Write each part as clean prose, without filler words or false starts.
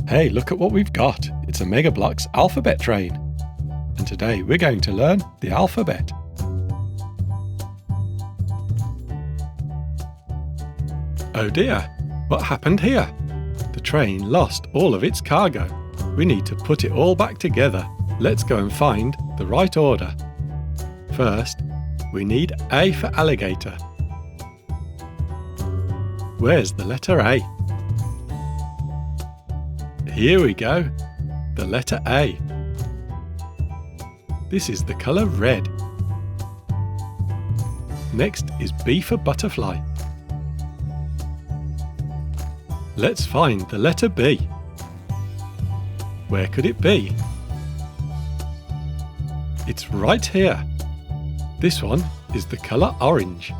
Hey, look at what we've got. It's a Mega Bloks alphabet train. And today we're going to learn the alphabet. Oh dear, what happened here? The train lost all of its cargo. We need to put it all back together. Let's go and find the right order. First, we need A for alligator. Where's the letter A? Here we go, the letter A. This is the colour red. Next is B for butterfly. Let's find the letter B. Where could it be? It's right here. This one is the colour orange.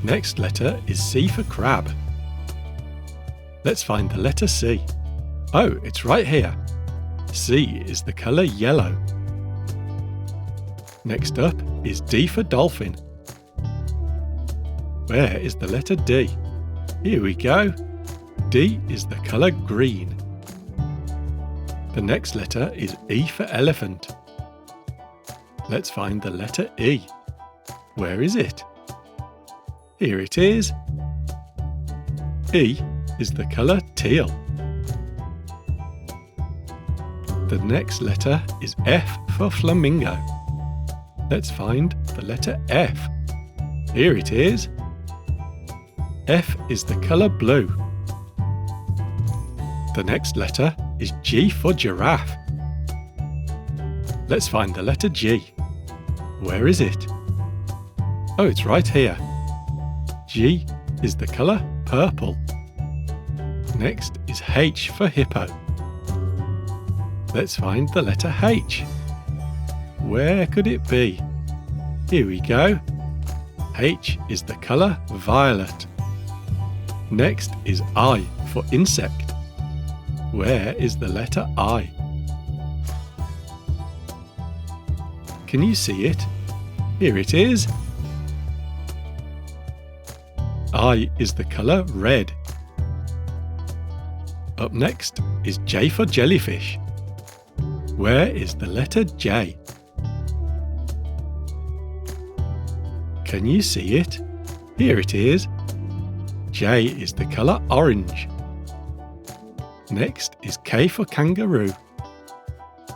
Next letter is C for crab. Let's find the letter C. Oh, it's right here. C is the colour yellow. Next up is D for dolphin. Where is the letter D? Here we go. D is the colour green. The next letter is E for elephant. Let's find the letter E. Where is it? Here it is. E is the colour teal. The next letter is F for flamingo. Let's find the letter F. Here it is. F is the colour blue. The next letter is G for giraffe. Let's find the letter G. Where is it? Oh, it's right here. G is the colour purple. Next is H for hippo. Let's find the letter H. Where could it be? Here we go. H is the colour violet. Next is I for insect. Where is the letter I? Can you see it? Here it is. I is the colour red. Up next is J for jellyfish. Where is the letter J? Can you see it? Here it is. J is the colour orange. Next is K for kangaroo.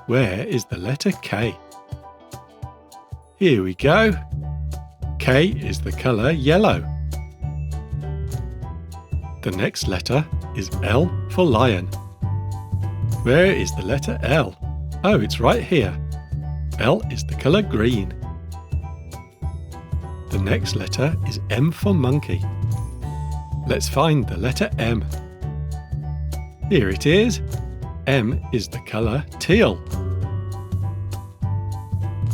Where is the letter K? Here we go. K is the colour yellow. The next letter is L for lion. Where is the letter L? Oh, it's right here. L is the colour green. The next letter is M for monkey. Let's find the letter M. Here it is. M is the colour teal.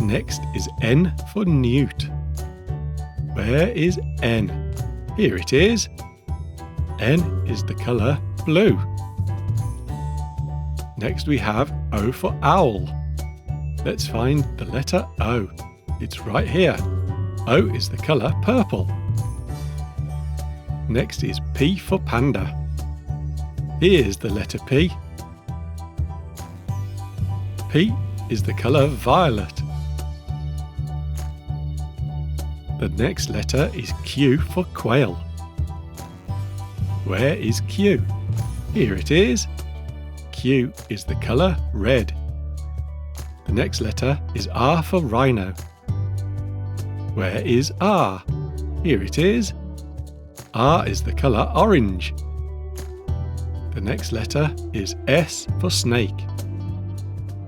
Next is N for newt. Where is N? Here it is. N is the colour blue. Next we have O for owl. Let's find the letter O. It's right here. O is the colour purple. Next is P for panda. Here's the letter P. P is the colour violet. The next letter is Q for quail. Where is Q? Here it is. Q is the colour red. The next letter is R for rhino. Where is R? Here it is. R is the colour orange. The next letter is S for snake.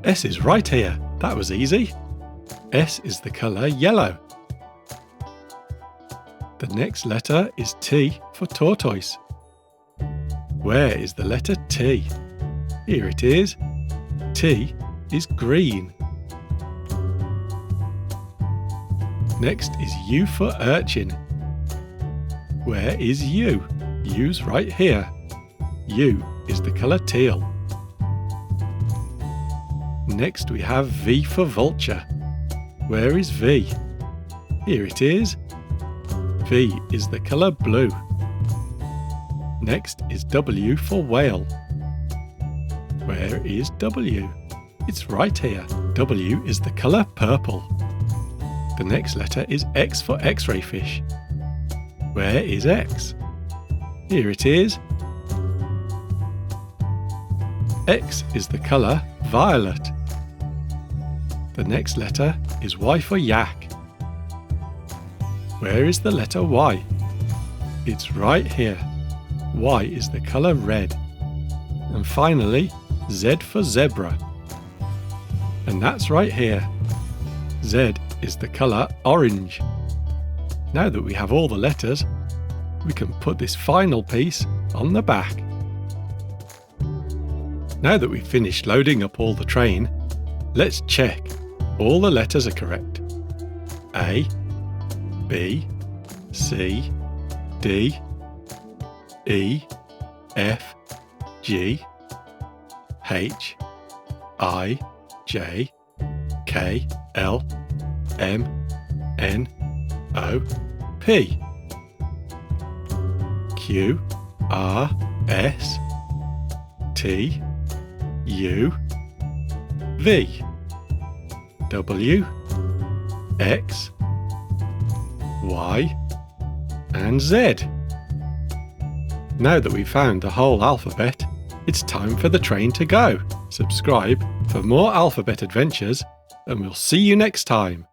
S is right here. That was easy. S is the colour yellow. The next letter is T for tortoise. Where is the letter T? Here it is. T is green. Next is U for urchin. Where is U? U's right here. U is the colour teal. Next we have V for vulture. Where is V? Here it is. V is the colour blue. Next is W for whale. Where is W? It's right here. W is the colour purple. The next letter is X for X-ray fish. Where is X? Here it is. X is the colour violet. The next letter is Y for yak. Where is the letter Y? It's right here. Y is the colour red. And finally, Z for zebra. And that's right here. Z is the colour orange. Now that we have all the letters, we can put this final piece on the back. Now that we've finished loading up all the train, let's check all the letters are correct. A, B, C, D, E, F, G, H, I, J, K, L, M, N, O, P, Q, R, S, T, U, V, W, X, Y, and Z. Now that we've found the whole alphabet, it's time for the train to go. Subscribe for more alphabet adventures, and we'll see you next time.